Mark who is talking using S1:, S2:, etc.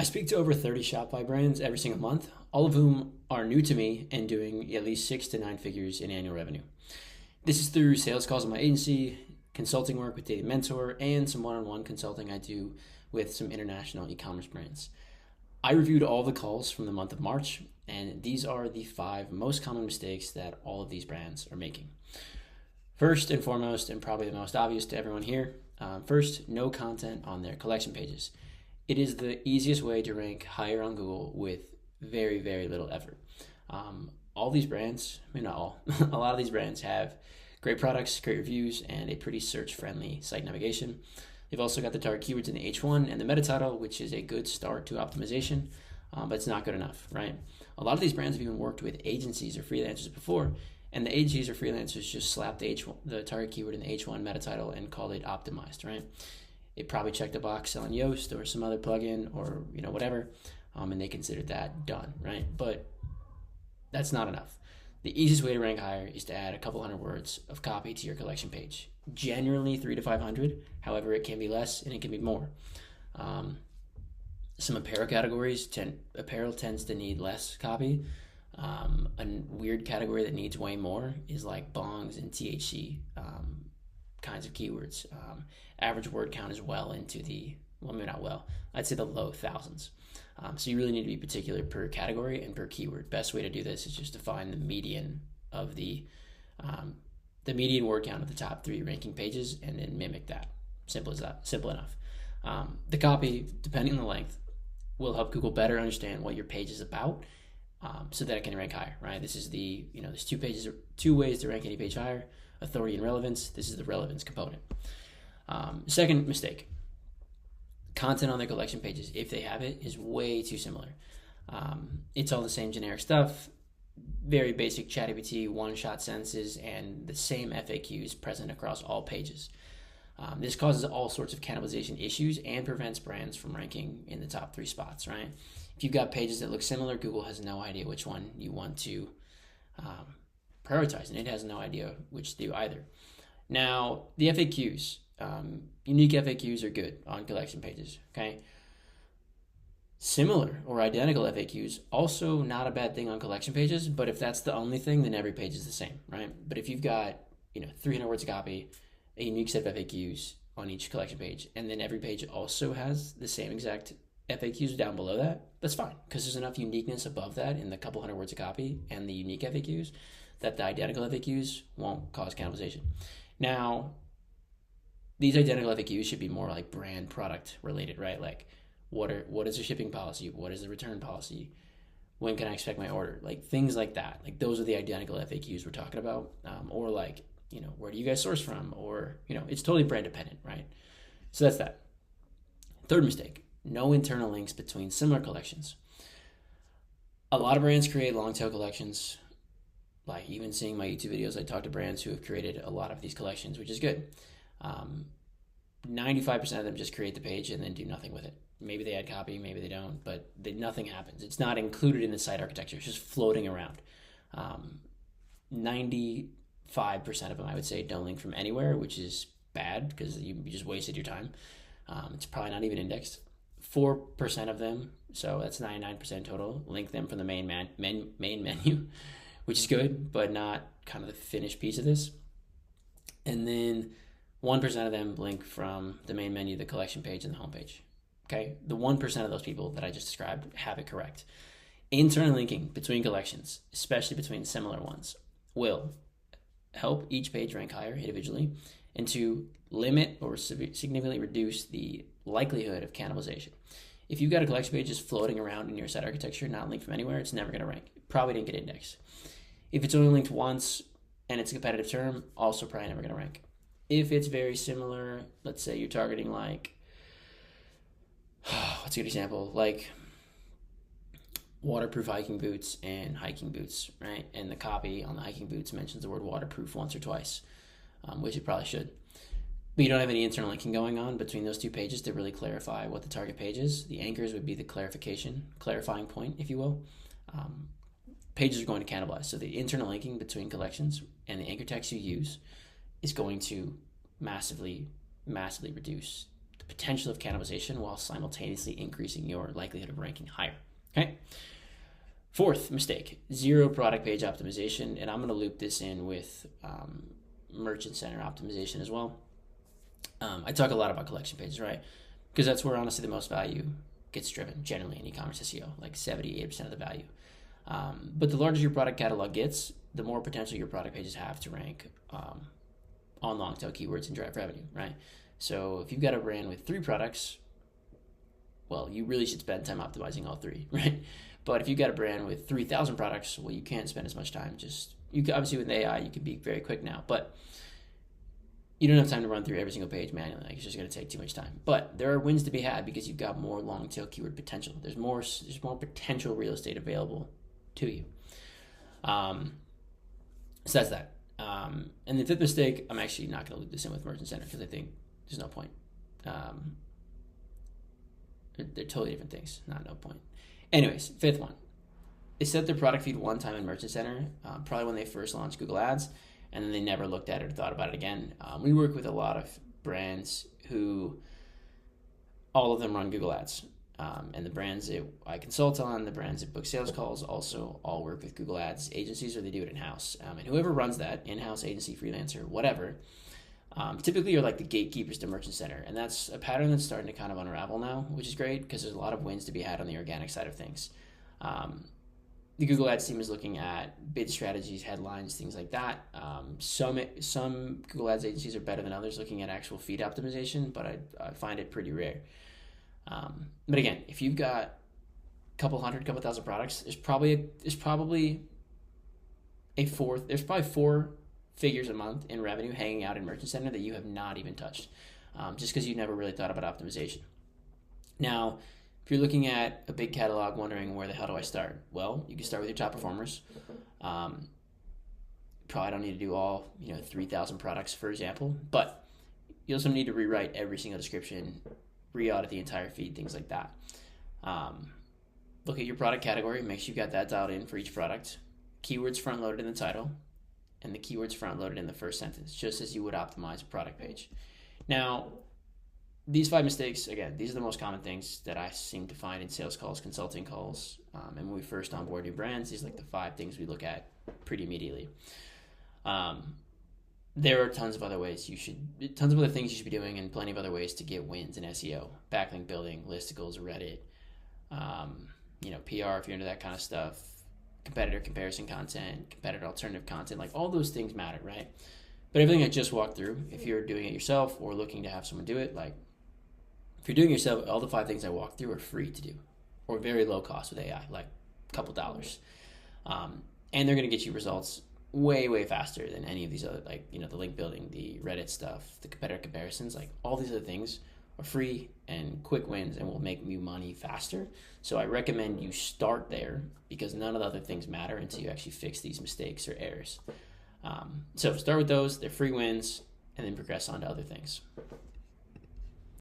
S1: I speak to over 30 Shopify brands every single month, all of whom are new to me and doing at least 6 to 9 figures in annual revenue. This is through sales calls with my agency, consulting work with Daily Mentor, and some one-on-one consulting I do with some international e-commerce brands. I reviewed all the calls from the month of March, and these are the 5 most common mistakes that all of these brands are making. First and foremost, and probably the most obvious to everyone here, first, no content on their collection pages. It is the easiest way to rank higher on Google with very, very little effort. All these brands, maybe not all, a lot of these brands have great products, great reviews, and a pretty search-friendly site navigation. They've also got the target keywords in the H1 and the meta title, which is a good start to optimization, but it's not good enough, right? A lot of these brands have even worked with agencies or freelancers before, and the agencies or freelancers just slap the target keyword in the H1 meta title and call it optimized, right? It probably checked a box on Yoast or some other plugin or whatever, and they considered that done, right? But that's not enough. The easiest way to rank higher is to add a couple hundred words of copy to your collection page. Generally 300 to 500. However, it can be less and it can be more. Some apparel categories, apparel tends to need less copy. A weird category that needs way more is like bongs and THC kinds of keywords. Average word count is well into maybe not well, I'd say the low thousands. So you really need to be particular per category and per keyword. Best way to do this is just to find the median of the median word count of the top 3 ranking pages and then mimic that. Simple as that. Simple enough. The copy, depending on the length, will help Google better understand what your page is about, so that it can rank higher, right? This is there's 2 ways to rank any page higher: authority and relevance. This is the relevance component. Second mistake: content on their collection pages, if they have it, is way too similar. It's all the same generic stuff, very basic ChatGPT one-shot sentences, and the same FAQs present across all pages. This causes all sorts of cannibalization issues and prevents brands from ranking in the top 3 spots, right? If you've got pages that look similar, Google has no idea which one you want to prioritize, and it has no idea which to do either. Now, the FAQs, unique FAQs are good on collection pages, okay? Similar or identical FAQs, also not a bad thing on collection pages, but if that's the only thing, then every page is the same, right? But if you've got 300 words of copy, a unique set of FAQs on each collection page, and then every page also has the same exact FAQs down below that, that's fine, because there's enough uniqueness above that in the couple hundred words of copy and the unique FAQs that the identical FAQs won't cause cannibalization. Now, these identical FAQs should be more like brand product related, right? Like what is the shipping policy? What is the return policy? When can I expect my order? Like things like that. Like those are the identical FAQs we're talking about. Or like, where do you guys source from? Or, it's totally brand dependent, right? So that's that. Third mistake: no internal links between similar collections. A lot of brands create long tail collections. Like even seeing my YouTube videos, I talk to brands who have created a lot of these collections, which is good. 95% of them just create the page and then do nothing with it. Maybe they add copy, maybe they don't, but nothing happens. It's not included in the site architecture. It's just floating around. 95% of them, I would say, don't link from anywhere, which is bad because you just wasted your time. It's probably not even indexed. 4% of them, so that's 99% total, link them from the main menu, which is good, but not kind of the finished piece of this. And then 1% of them link from the main menu, the collection page, and the homepage. Okay, the 1% of those people that I just described have it correct. Internal linking between collections, especially between similar ones, will help each page rank higher individually and to limit or significantly reduce the likelihood of cannibalization. If you've got a collection page just floating around in your site architecture, not linked from anywhere, it's never going to rank. It probably didn't get indexed. If it's only linked once and it's a competitive term, also probably never going to rank. If it's very similar, let's say you're targeting like, what's a good example? Like waterproof hiking boots and hiking boots, right? And the copy on the hiking boots mentions the word waterproof once or twice, which it probably should. But you don't have any internal linking going on between those 2 pages to really clarify what the target page is. The anchors would be the clarifying point, if you will. Pages are going to cannibalize. So the internal linking between collections and the anchor text you use is going to massively reduce the potential of cannibalization while simultaneously increasing your likelihood of ranking higher. Okay. Fourth mistake, zero product page optimization. And I'm going to loop this in with Merchant Center optimization as well. I talk a lot about collection pages, right? Because that's where honestly the most value gets driven generally in e-commerce SEO, like 70-80% of the value. But the larger your product catalog gets, the more potential your product pages have to rank on long tail keywords and drive revenue, right? So if you've got a brand with 3 products, well, you really should spend time optimizing all 3, right? But if you've got a brand with 3,000 products, well, you can't spend as much time. You can, obviously with AI, you can be very quick now, but you don't have time to run through every single page manually. Like, it's just going to take too much time. But there are wins to be had because you've got more long tail keyword potential. There's more potential real estate available to you. So that's that. And the fifth mistake, I'm actually not going to loop this in with Merchant Center because I think there's no point. They're totally different things. No point. Anyways, fifth one. They set their product feed one time in Merchant Center, probably when they first launched Google Ads, and then they never looked at it or thought about it again. We work with a lot of brands who all of them run Google Ads. And the brands that I consult on, the brands that book sales calls, also all work with Google Ads agencies, or they do it in-house. And whoever runs that, in-house agency, freelancer, whatever, typically are like the gatekeepers to Merchant Center. And that's a pattern that's starting to kind of unravel now, which is great because there's a lot of wins to be had on the organic side of things. The Google Ads team is looking at bid strategies, headlines, things like that. Some Google Ads agencies are better than others looking at actual feed optimization, but I find it pretty rare. But again, if you've got a couple thousand products, there's probably 4 figures a month in revenue hanging out in Merchant Center that you have not even touched, just because you've never really thought about optimization. Now, if you're looking at a big catalog wondering where the hell do I start? Well, you can start with your top performers. Probably don't need to do all 3,000 products, for example, but you also need to rewrite every single description, re-audit the entire feed, things like that. Look at your product category, make sure you've got that dialed in for each product. Keywords front-loaded in the title, and the keywords front-loaded in the first sentence, just as you would optimize a product page. Now, these 5 mistakes, again, these are the most common things that I seem to find in sales calls, consulting calls, and when we first onboard new brands. These are like the 5 things we look at pretty immediately. There are tons of other things you should be doing, and plenty of other ways to get wins in SEO, backlink building, listicles, Reddit, PR if you're into that kind of stuff, competitor comparison content, competitor alternative content, like all those things matter, right? But everything I just walked through, if you're doing it yourself or looking to have someone do it, like if you're doing it yourself, all the 5 things I walked through are free to do or very low cost with AI, like a couple dollars. And they're going to get you results way faster than any of these other, like, the link building, the Reddit stuff, the competitor comparisons, like all these other things are free and quick wins and will make you money faster. So I recommend you start there because none of the other things matter until you actually fix these mistakes or errors. So start with those, they're free wins, and then progress on to other things.